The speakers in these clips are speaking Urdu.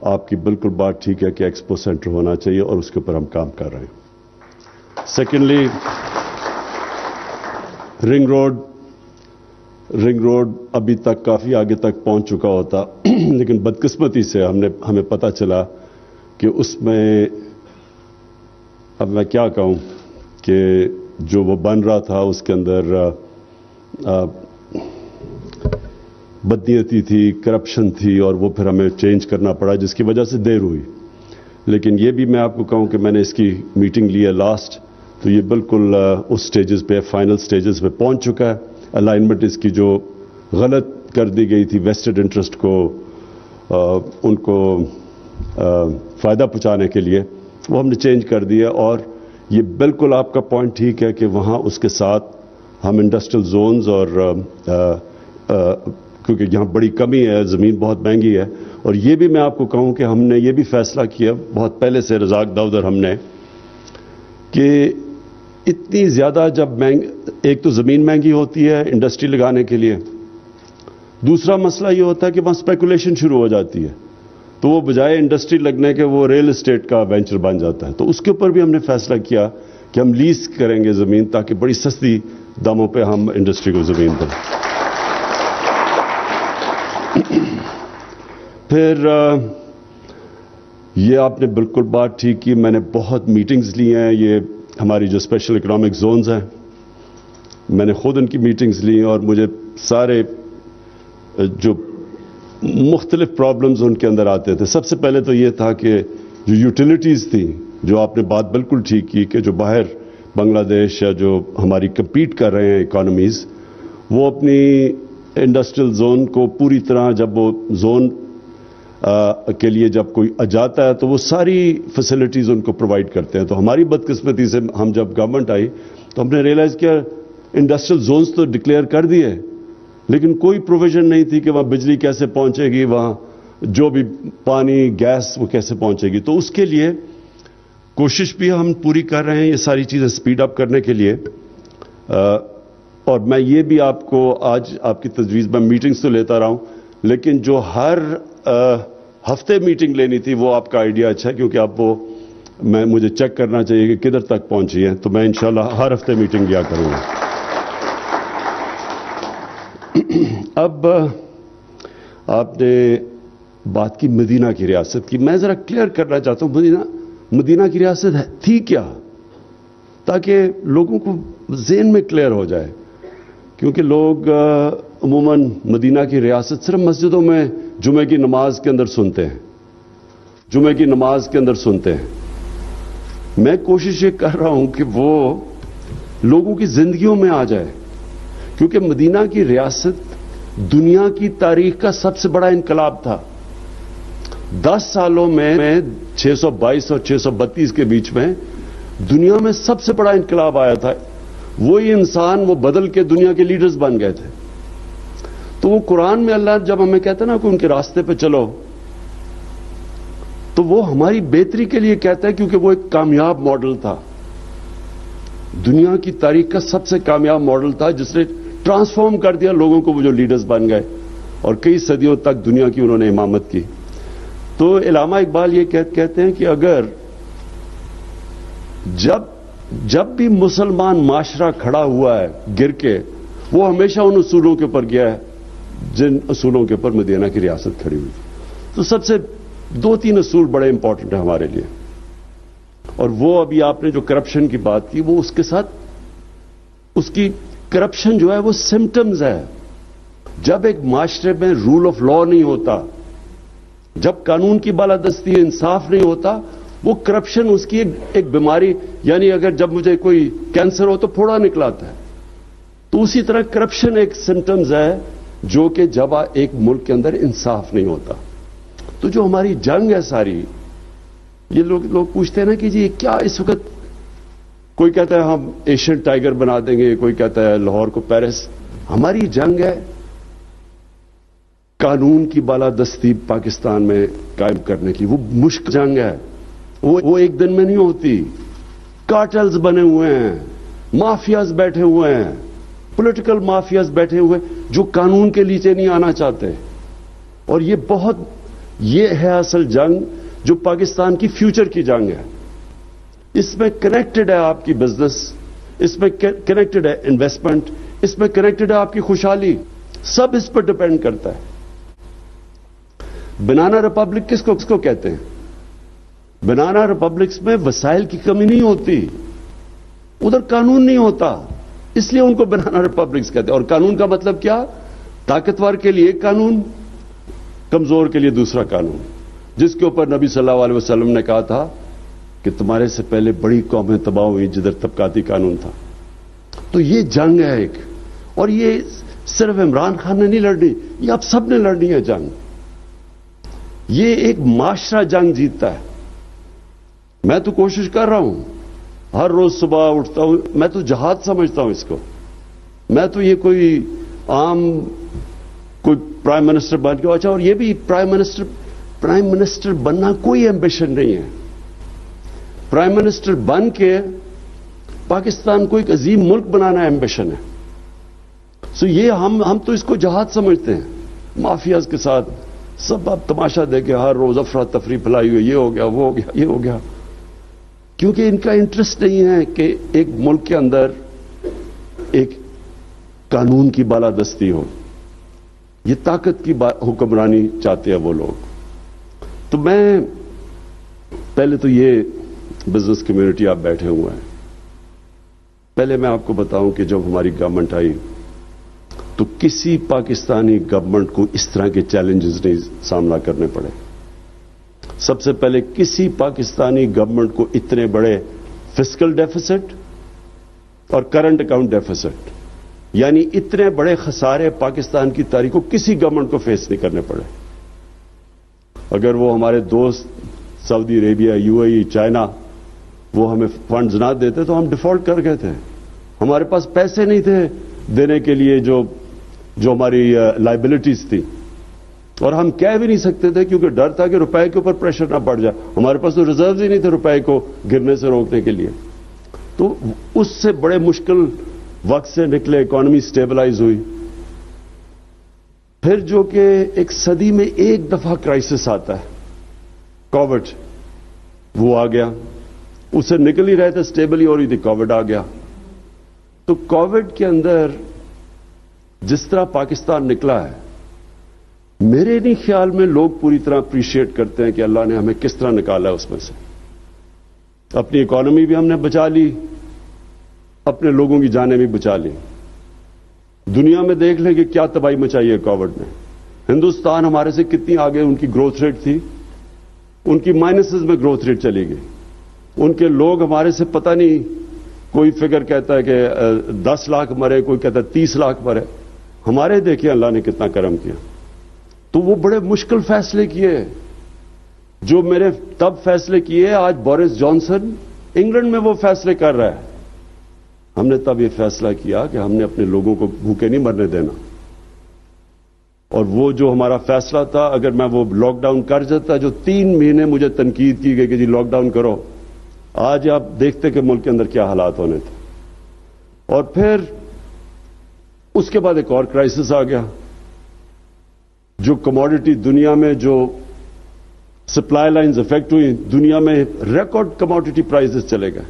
آپ کی بالکل بات ٹھیک ہے کہ ایکسپو سینٹر ہونا چاہیے اور اس کے اوپر ہم کام کر رہے ہیں. سیکنڈلی رنگ روڈ ابھی تک کافی آگے تک پہنچ چکا ہوتا لیکن بدقسمتی سے ہمیں پتہ چلا کہ اس میں اب میں کیا کہوں کہ جو وہ بن رہا تھا اس کے اندر بدنیتی تھی, کرپشن تھی, اور وہ پھر ہمیں چینج کرنا پڑا جس کی وجہ سے دیر ہوئی. لیکن یہ بھی میں آپ کو کہوں کہ میں نے اس کی میٹنگ لی ہے لاسٹ, تو یہ بالکل اس سٹیجز پہ, فائنل سٹیجز پہ پہنچ چکا ہے. الائنمنٹ اس کی جو غلط کر دی گئی تھی ویسٹڈ انٹرسٹ کو ان کو فائدہ پہنچانے کے لیے, وہ ہم نے چینج کر دیا. اور یہ بالکل آپ کا پوائنٹ ٹھیک ہے کہ وہاں اس کے ساتھ ہم انڈسٹریل زونز اور کیونکہ یہاں بڑی کمی ہے, زمین بہت مہنگی ہے. اور یہ بھی میں آپ کو کہوں کہ ہم نے یہ بھی فیصلہ کیا بہت پہلے سے, رزاق داؤد اور ہم نے, کہ اتنی زیادہ جب ایک تو زمین مہنگی ہوتی ہے انڈسٹری لگانے کے لیے, دوسرا مسئلہ یہ ہوتا ہے کہ وہاں اسپیکولیشن شروع ہو جاتی ہے, تو وہ بجائے انڈسٹری لگنے کے وہ ریل اسٹیٹ کا وینچر بن جاتا ہے. تو اس کے اوپر بھی ہم نے فیصلہ کیا کہ ہم لیز کریں گے زمین, تاکہ بڑی سستی داموں پہ ہم انڈسٹری کو زمین دیں. پھر یہ آپ نے بالکل بات ٹھیک کی, میں نے بہت میٹنگز لی ہیں. یہ ہماری جو اسپیشل اکنامک زونز ہیں, میں نے خود ان کی میٹنگز لی اور مجھے سارے جو مختلف پرابلمز ان کے اندر آتے تھے. سب سے پہلے تو یہ تھا کہ جو یوٹیلیٹیز تھیں, جو آپ نے بات بالکل ٹھیک کی کہ جو باہر بنگلہ دیش یا جو ہماری کمپیٹ کر رہے ہیں اکانومیز, وہ اپنی انڈسٹریل زون کو پوری طرح, جب وہ زون کے لیے جب کوئی جاتا ہے تو وہ ساری فیسلٹیز ان کو پرووائڈ کرتے ہیں. تو ہماری بدقسمتی سے ہم جب گورنمنٹ آئی تو ہم نے ریئلائز کیا انڈسٹریل زونز تو ڈکلیئر کر دیے, لیکن کوئی پروویژن نہیں تھی کہ وہاں بجلی کیسے پہنچے گی, وہاں جو بھی پانی گیس وہ کیسے پہنچے گی. تو اس کے لیے کوشش بھی ہم پوری کر رہے ہیں یہ ساری چیزیں سپیڈ اپ کرنے کے لیے. اور میں یہ بھی آپ کو آج آپ کی تجویز میں میٹنگز تو لیتا رہا ہوں, لیکن جو ہر ہفتے میٹنگ لینی تھی وہ آپ کا آئیڈیا اچھا ہے, کیونکہ آپ وہ مجھے چیک کرنا چاہیے کہ کدھر تک پہنچی ہے. تو میں انشاءاللہ ہر ہفتے میٹنگ لیا کروں گا. اب آپ نے بات کی مدینہ کی ریاست کی, میں ذرا کلیئر کرنا چاہتا ہوں مدینہ کی ریاست تھی کیا, تاکہ لوگوں کو ذہن میں کلیئر ہو جائے. کیونکہ لوگ عموماً مدینہ کی ریاست صرف مسجدوں میں جمعے کی نماز کے اندر سنتے ہیں. میں کوشش یہ کر رہا ہوں کہ وہ لوگوں کی زندگیوں میں آ جائے, کیونکہ مدینہ کی ریاست دنیا کی تاریخ کا سب سے بڑا انقلاب تھا. 10 سالوں میں 622 اور 632 کے بیچ میں دنیا میں سب سے بڑا انقلاب آیا تھا. وہی انسان وہ بدل کے دنیا کے لیڈرز بن گئے تھے. تو وہ قرآن میں اللہ جب ہمیں کہتا ہے نا کہ ان کے راستے پہ چلو, تو وہ ہماری بہتری کے لیے کہتا ہے, کیونکہ وہ ایک کامیاب ماڈل تھا, دنیا کی تاریخ کا سب سے کامیاب ماڈل تھا, جس نے ٹرانسفارم کر دیا لوگوں کو, وہ جو لیڈرز بن گئے اور کئی صدیوں تک دنیا کی انہوں نے امامت کی. تو علامہ اقبال یہ کہتے ہیں کہ اگر جب بھی مسلمان معاشرہ کھڑا ہوا ہے گر کے, وہ ہمیشہ ان اصولوں کے اوپر گیا ہے جن اصولوں کے اوپر مدینہ کی ریاست کھڑی ہوئی. تو سب سے 2-3 اصول بڑے امپورٹنٹ ہیں ہمارے لیے. اور وہ ابھی آپ نے جو کرپشن کی بات کی, وہ اس کے ساتھ اس کی کرپشن جو ہے وہ سمٹمز ہے. جب ایک معاشرے میں رول آف لا نہیں ہوتا, جب قانون کی بالادستی انصاف نہیں ہوتا, وہ کرپشن اس کی ایک بیماری, یعنی اگر جب مجھے کوئی کینسر ہو تو پھوڑا نکلاتا ہے, تو اسی طرح کرپشن ایک سمٹمز ہے جو کہ جب ایک ملک کے اندر انصاف نہیں ہوتا. تو جو ہماری جنگ ہے ساری, یہ لوگ پوچھتے ہیں نا کہ جی کیا اس وقت, کوئی کہتا ہے ہم ایشین ٹائیگر بنا دیں گے, کوئی کہتا ہے لاہور کو پیرس. ہماری جنگ ہے قانون کی بالادستی پاکستان میں قائم کرنے کی. وہ مشکل جنگ ہے, وہ ایک دن میں نہیں ہوتی. کارٹلز بنے ہوئے ہیں, مافیاز بیٹھے ہوئے ہیں, پولیٹیکل مافیاز بیٹھے ہوئے جو قانون کے نیچے نہیں آنا چاہتے. اور یہ بہت یہ ہے اصل جنگ جو پاکستان کی فیوچر کی جنگ ہے. اس میں کنیکٹڈ ہے آپ کی بزنس, اس میں کنیکٹڈ ہے انویسٹمنٹ, اس میں کنیکٹڈ ہے آپ کی خوشحالی, سب اس پر ڈپینڈ کرتا ہے. بنانا ریپبلک کس کو کہتے ہیں؟ بنانا ریپبلکس میں وسائل کی کمی نہیں ہوتی, ادھر قانون نہیں ہوتا, اس لیے ان کو بنانا ریپبلکس کہتے ہیں. اور قانون کا مطلب کیا؟ طاقتور کے لیے ایک قانون, کمزور کے لیے دوسرا قانون, جس کے اوپر نبی صلی اللہ علیہ وسلم نے کہا تھا کہ تمہارے سے پہلے بڑی قومیں تباہ ہوئی جدھر طبقاتی قانون تھا. تو یہ جنگ ہے ایک, اور یہ صرف عمران خان نے نہیں لڑنی, یہ آپ سب نے لڑنی ہے جنگ. یہ ایک معاشرہ جنگ جیتتا ہے. میں تو کوشش کر رہا ہوں, ہر روز صبح اٹھتا ہوں, میں تو جہاد سمجھتا ہوں اس کو. میں تو یہ کوئی عام کوئی پرائم منسٹر بن کے, اچھا, اور یہ بھی پرائم منسٹر بننا کوئی ایمبیشن نہیں ہے. پرائم منسٹر بن کے پاکستان کو ایک عظیم ملک بنانا ایمبیشن ہے. سو یہ ہم تو اس کو جہاد سمجھتے ہیں. مافیاز کے ساتھ سب آپ تماشا دیکھیں, ہر روز افراتفری پھیلائی ہوئی, یہ ہو گیا, وہ ہو گیا, یہ ہو گیا, کیونکہ ان کا انٹرسٹ نہیں ہے کہ ایک ملک کے اندر ایک قانون کی بالادستی ہو. یہ طاقت کی حکمرانی چاہتے ہیں وہ لوگ. تو میں پہلے تو یہ بزنس کمیونٹی آپ بیٹھے ہوئے ہیں, پہلے میں آپ کو بتاؤں کہ جب ہماری گورنمنٹ آئی تو کسی پاکستانی گورنمنٹ کو اس طرح کے چیلنجز نہیں سامنا کرنے پڑے. سب سے پہلے کسی پاکستانی گورنمنٹ کو اتنے بڑے فسکل ڈیفیسٹ اور کرنٹ اکاؤنٹ ڈیفیسٹ, یعنی اتنے بڑے خسارے پاکستان کی تاریخ کو کسی گورنمنٹ کو فیس نہیں کرنے پڑے. اگر وہ ہمارے دوست Saudi Arabia, U A E, China, وہ ہمیں فنڈز نہ دیتے تو ہم ڈیفالٹ کر گئے تھے. ہمارے پاس پیسے نہیں تھے دینے کے لیے جو ہماری لائبلٹیز تھی, اور ہم کہہ بھی نہیں سکتے تھے کیونکہ ڈر تھا کہ روپے کے اوپر پریشر نہ پڑ جائے. ہمارے پاس تو ریزروز ہی نہیں تھے روپے کو گرنے سے روکنے کے لیے. تو اس سے بڑے مشکل وقت سے نکلے, اکانومی سٹیبلائز ہوئی. پھر جو کہ ایک صدی میں ایک دفعہ کرائسس آتا ہے, کووڈ, وہ آ گیا. اس سے نکل ہی رہے تھے, سٹیبل ہی ہو رہی تھی, کووڈ آ گیا. تو کووڈ کے اندر جس طرح پاکستان نکلا ہے, میرے نہیں خیال میں لوگ پوری طرح اپریشیٹ کرتے ہیں کہ اللہ نے ہمیں کس طرح نکالا ہے اس میں سے. اپنی اکانومی بھی ہم نے بچا لی, اپنے لوگوں کی جانیں بھی بچا لی. دنیا میں دیکھ لیں کہ کیا تباہی مچائی ہے کووڈ نے. ہندوستان ہمارے سے کتنی آگے ان کی گروتھ ریٹ تھی, ان کی مائنسز میں گروتھ ریٹ چلی گئی. ان کے لوگ ہمارے سے پتہ نہیں, کوئی فگر کہتا ہے کہ 10 لاکھ مرے, کوئی کہتا ہے 30 لاکھ مرے. ہمارے دیکھیں اللہ نے کتنا کرم کیا. تو وہ بڑے مشکل فیصلے کیے جو میرے تب فیصلے کیے, آج بورس جانسن انگلینڈ میں وہ فیصلے کر رہا ہے. ہم نے تب یہ فیصلہ کیا کہ ہم نے اپنے لوگوں کو بھوکے نہیں مرنے دینا. اور وہ جو ہمارا فیصلہ تھا, اگر میں وہ لاک ڈاؤن کر جاتا, جو 3 مہینے مجھے تنقید کی گئی کہ جی لاک ڈاؤن کرو, آج آپ دیکھتے کہ ملک کے اندر کیا حالات ہونے تھے. اور پھر اس کے بعد ایک اور کرائسس آ گیا, جو کموڈٹی دنیا میں جو سپلائی لائنز افیکٹ ہوئی, دنیا میں ریکارڈ کموڈٹی پرائسز چلے گئے.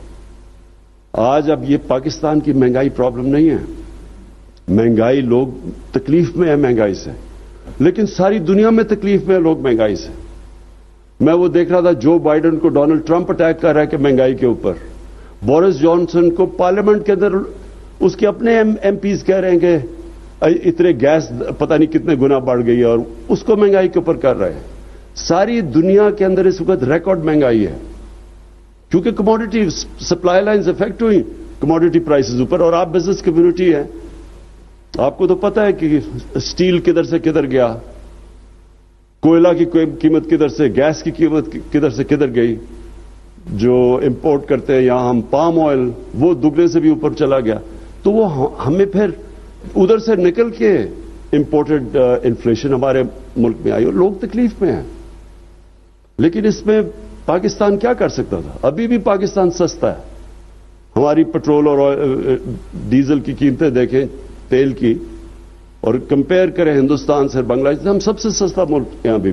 آج اب یہ پاکستان کی مہنگائی پرابلم نہیں ہے. مہنگائی, لوگ تکلیف میں ہیں مہنگائی سے, لیکن ساری دنیا میں تکلیف میں ہیں لوگ مہنگائی سے. میں وہ دیکھ رہا تھا جو بائیڈن کو ڈونلڈ ٹرمپ اٹیک کر رہا ہے کہ مہنگائی کے اوپر, بورس جانسن کو پارلیمنٹ کے اندر اس کے اپنے ایم پیز کہہ رہے ہیں کہ اتنے گیس پتہ نہیں کتنے گنا بڑھ گئی ہے, اور اس کو مہنگائی کے اوپر کر رہے ہیں. ساری دنیا کے اندر اس وقت ریکارڈ مہنگائی ہے, کیونکہ کموڈٹی سپلائی لائنز افیکٹ ہوئی, کموڈٹی پرائسز اوپر. اور آپ بزنس کمیونٹی ہیں, آپ کو تو پتہ ہے کہ اسٹیل کدھر سے کدھر گیا, کوئلہ کی قیمت کدھر سے, گیس کی قیمت کدھر سے کدھر گئی. جو امپورٹ کرتے ہیں یہاں ہم پام آئل, وہ دگنے سے بھی اوپر چلا گیا. تو وہ ہمیں پھر ادھر سے نکل کے امپورٹڈ انفلیشن ہمارے ملک میں آئی اور لوگ تکلیف میں ہیں. لیکن اس میں پاکستان کیا کر سکتا تھا؟ ابھی بھی پاکستان سستا ہے. ہماری پٹرول اور ڈیزل کی قیمتیں دیکھیں, تیل کی, اور کمپیئر کریں ہندوستان سے, بنگلہ دیش سے, ہم سب سے سستا ملک یہاں بھی.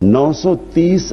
930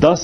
10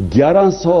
1100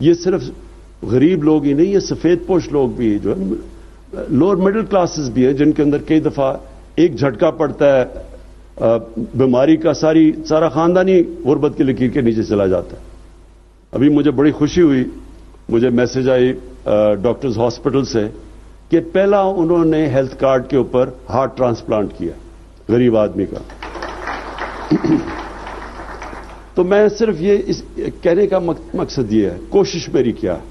یہ صرف غریب لوگ ہی نہیں، یہ سفید پوش لوگ بھی جو ہے لوور مڈل کلاسز بھی ہیں، جن کے اندر کئی دفعہ ایک جھٹکا پڑتا ہے بیماری کا، سارا خاندانی غربت کی لکیر کے نیچے چلا جاتا ہے. ابھی مجھے بڑی خوشی ہوئی، مجھے میسج آئی ڈاکٹرز ہاسپٹل سے کہ پہلا انہوں نے ہیلتھ کارڈ کے اوپر ہارٹ ٹرانسپلانٹ کیا غریب آدمی کا. تو میں صرف یہ کہنے کا مقصد یہ ہے، کوشش میری کیا ہے،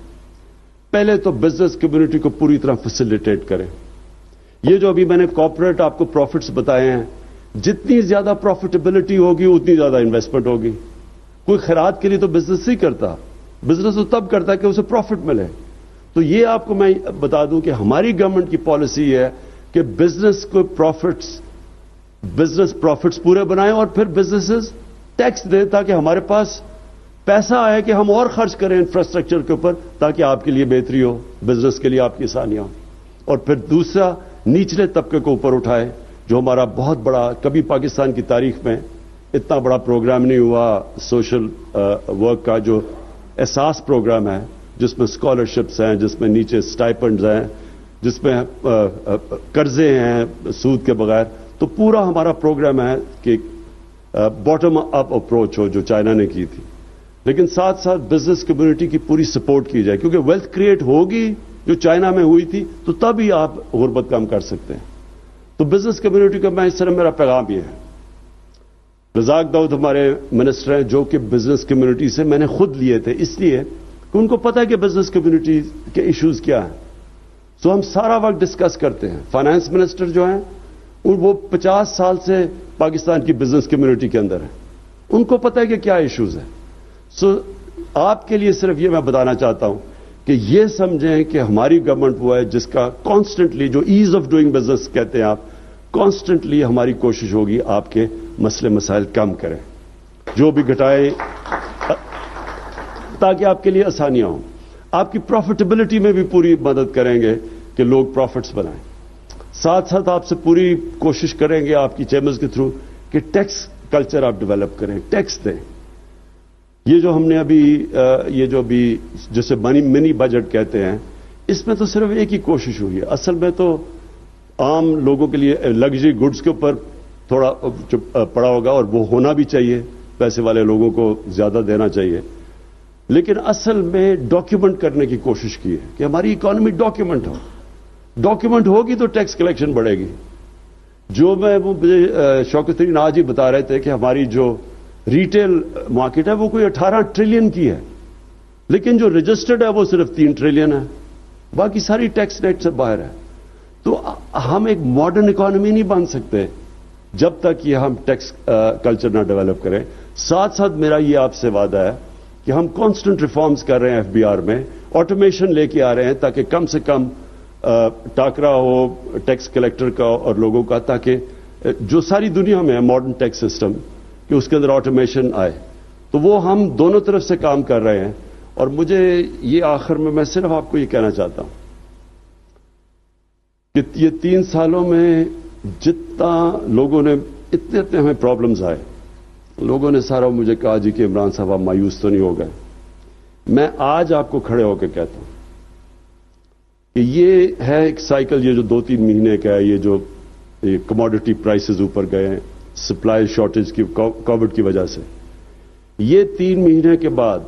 پہلے تو بزنس کمیونٹی کو پوری طرح فیسیلیٹیٹ کریں. یہ جو ابھی میں نے کارپوریٹ آپ کو پروفٹس بتائے ہیں، جتنی زیادہ پروفیٹیبلٹی ہوگی اتنی زیادہ انویسٹمنٹ ہوگی. کوئی خیرات کے لیے تو بزنس نہیں کرتا، بزنس تو تب کرتا ہے کہ اسے پروفٹ ملے. تو یہ آپ کو میں بتا دوں کہ ہماری گورنمنٹ کی پالیسی ہے کہ بزنس کو بزنس پروفٹس پورے بنائیں اور پھر بزنسز ٹیکس دیں تاکہ ہمارے پاس پیسہ آئے کہ ہم اور خرچ کریں انفراسٹرکچر کے اوپر تاکہ آپ کے لیے بہتری ہو، بزنس کے لیے آپ کی آسانیاں ہوں. اور پھر دوسرا نچلے طبقے کو اوپر اٹھائے، جو ہمارا بہت بڑا، کبھی پاکستان کی تاریخ میں اتنا بڑا پروگرام نہیں ہوا سوشل ورک کا، جو احساس پروگرام ہے جس میں اسکالرشپس ہیں، جس میں نیچے سٹائپنڈز ہیں، جس میں قرضے ہیں سود کے بغیر. تو پورا ہمارا پروگرام ہے کہ باٹم اپ اپروچ ہو جو چائنا نے کی تھی، لیکن ساتھ ساتھ بزنس کمیونٹی کی پوری سپورٹ کی جائے، کیونکہ ویلتھ کریٹ ہوگی جو چائنا میں ہوئی تھی تو تب ہی آپ غربت کم کر سکتے ہیں. تو بزنس کمیونٹی کا میں اس طرح میرا پیغام یہ ہے. رزاق داؤد ہمارے منسٹر ہیں جو کہ بزنس کمیونٹی سے میں نے خود لیے تھے، اس لیے کہ ان کو پتا ہے کہ بزنس کمیونٹی کے ایشوز کیا ہیں. سو ہم سارا وقت ڈسکس کرتے ہیں. فائنانس منسٹر جو ہیں وہ 50 سال سے پاکستان کی بزنس کمیونٹی کے اندر ہیں، ان کو پتا ہے کہ کیا ایشوز ہیں. سو آپ کے لیے صرف یہ میں بتانا چاہتا ہوں کہ یہ سمجھیں کہ ہماری گورنمنٹ وہ ہے جس کا کانسٹنٹلی، جو ایز آف ڈوئنگ بزنس کہتے ہیں آپ، کانسٹنٹلی ہماری کوشش ہوگی آپ کے مسئلے مسائل کم کریں، جو بھی گھٹائیں تاکہ آپ کے لیے آسانیاں ہوں. آپ کی پروفیٹیبلٹی میں بھی پوری مدد کریں گے کہ لوگ پروفٹس بنائیں. ساتھ ساتھ آپ سے پوری کوشش کریں گے آپ کی چیمبرز کے تھرو کہ ٹیکس کلچر آپ ڈیولپ کریں، ٹیکس دیں. یہ جو ہم نے ابھی یہ جو بھی جسے منی بجٹ کہتے ہیں، اس میں تو صرف ایک ہی کوشش ہوئی ہے. اصل میں تو عام لوگوں کے لیے لگژری گڈز کے اوپر تھوڑا پڑا ہوگا، اور وہ ہونا بھی چاہیے، پیسے والے لوگوں کو زیادہ دینا چاہیے. لیکن اصل میں ڈاکیومنٹ کرنے کی کوشش کی ہے کہ ہماری اکانومی ڈاکیومنٹ ہو. ڈاکیومنٹ ہوگی تو ٹیکس کلیکشن بڑھے گی. جو مجھے شوکت ترین آج ہی بتا رہے تھے کہ ہماری جو ریٹیل مارکیٹ ہے وہ کوئی 18 ٹریلین کی ہے، لیکن جو رجسٹرڈ ہے وہ صرف 3 ٹریلین ہے، باقی ساری ٹیکس نیٹ سے باہر ہے. تو ہم ایک ماڈرن اکانومی نہیں بن سکتے جب تک یہ ہم ٹیکس کلچر نہ ڈیولپ کریں. ساتھ ساتھ میرا یہ آپ سے وعدہ ہے کہ ہم کانسٹنٹ ریفارمز کر رہے ہیں FBR میں، آٹومیشن لے کے آ رہے ہیں تاکہ کم سے کم ٹاکرا ہو ٹیکس کلیکٹر کا اور لوگوں کا، تاکہ جو ساری دنیا میں ہے ماڈرن ٹیکس سسٹم کہ اس کے اندر آٹومیشن آئے. تو وہ ہم دونوں طرف سے کام کر رہے ہیں. اور مجھے یہ آخر میں صرف آپ کو یہ کہنا چاہتا ہوں کہ یہ 3 سالوں میں جتنا لوگوں نے اتنے ہمیں پرابلمز آئے، لوگوں نے سارا مجھے کہا جی کہ عمران صاحب آپ مایوس تو نہیں ہو گئے. میں آج آپ کو کھڑے ہو کے کہتا ہوں کہ یہ ہے ایک سائیکل، یہ جو 2-3 مہینے کا ہے، یہ جو کموڈٹی پرائسز اوپر گئے ہیں سپلائی شارٹیج کی کووڈ کی وجہ سے، یہ 3 مہینے کے بعد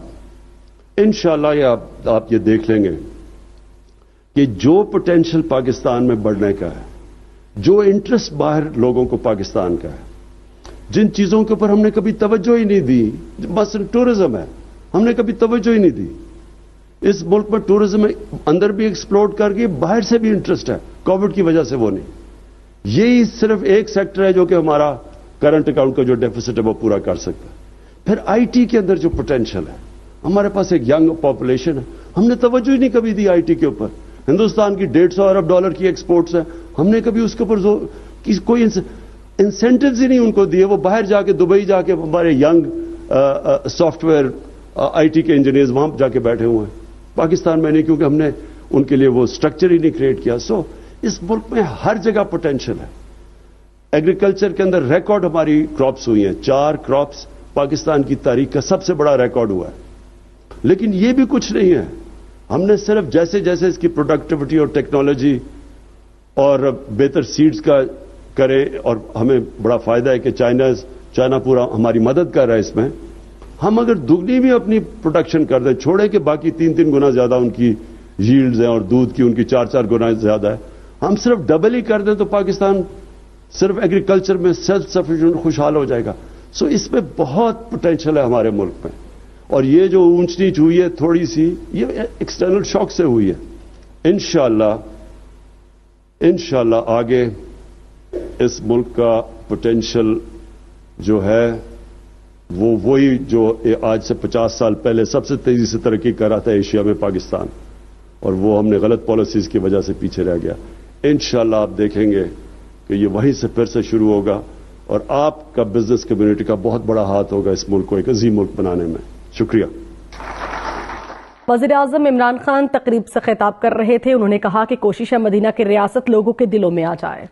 انشاءاللہ یہ آپ یہ دیکھ لیں گے کہ جو پوٹینشل پاکستان میں بڑھنے کا ہے، جو انٹرسٹ باہر لوگوں کو پاکستان کا ہے، جن چیزوں کے اوپر ہم نے کبھی توجہ ہی نہیں دی، مثلا ٹورزم ہے، ہم نے کبھی توجہ ہی نہیں دی. اس ملک میں ٹورزم اندر بھی ایکسپلوڈ کر گئی، باہر سے بھی انٹرسٹ ہے، کووڈ کی وجہ سے وہ نہیں. یہی صرف ایک سیکٹر ہے جو کہ ہمارا کرنٹ اکاؤنٹ کا جو ڈیفیسٹ ہے وہ پورا کر سکتا ہے. پھر IT کے اندر جو پوٹینشل ہے، ہمارے پاس ایک ینگ پاپولیشن ہے، ہم نے توجہ ہی نہیں کبھی دی IT کے اوپر. ہندوستان کی $150 ارب کی ایکسپورٹس ہیں، ہم نے کبھی اس کے اوپر کوئی انسینٹیوز ہی نہیں ان کو دیے. وہ باہر جا کے دبئی جا کے ہمارے ینگ سافٹ ویئر IT کے انجینئرز وہاں جا کے بیٹھے ہوئے ہیں، پاکستان میں نہیں، کیونکہ ہم نے ان کے لیے وہ اسٹرکچر ہی نہیں کریٹ کیا. سو اس ملک میں ہر جگہ پوٹینشل ہے. ایگریکلچر کے اندر ریکارڈ ہماری کراپس ہوئی ہیں، 4 کراپس پاکستان کی تاریخ کا سب سے بڑا ریکارڈ ہوا ہے. لیکن یہ بھی کچھ نہیں ہے. ہم نے صرف جیسے جیسے اس کی پروڈکٹیوٹی اور ٹیکنالوجی اور بہتر سیڈز کا کریں، اور ہمیں بڑا فائدہ ہے کہ چائنا پورا ہماری مدد کر رہا ہے اس میں. ہم اگر دگنی بھی اپنی پروڈکشن کر دیں، چھوڑیں کہ باقی 3 گنا زیادہ ان کی ییلڈز ہیں اور دودھ کی ان کی 4 گنا زیادہ ہے، ہم صرف ڈبل ہی کر دیں تو پاکستان صرف ایگریکلچر میں سیلف سفیشینٹ خوشحال ہو جائے گا. سو اس میں بہت پوٹینشل ہے ہمارے ملک میں. اور یہ جو اونچ نیچ ہوئی ہے تھوڑی سی، یہ ایکسٹرنل شاک سے ہوئی ہے. انشاءاللہ آگے اس ملک کا پوٹینشل جو ہے وہ وہی جو آج سے 50 سال پہلے سب سے تیزی سے ترقی کر رہا تھا ایشیا میں پاکستان، اور وہ ہم نے غلط پالیسیز کی وجہ سے پیچھے رہ گیا. انشاءاللہ آپ دیکھیں گے کہ یہ وہیں سے پھر سے شروع ہوگا، اور آپ کا بزنس کمیونٹی کا بہت بڑا ہاتھ ہوگا اس ملک کو ایک عظیم ملک بنانے میں. شکریہ. وزیر اعظم عمران خان تقریب سے خطاب کر رہے تھے. انہوں نے کہا کہ کوشش ہے مدینہ کی ریاست لوگوں کے دلوں میں آ جائے.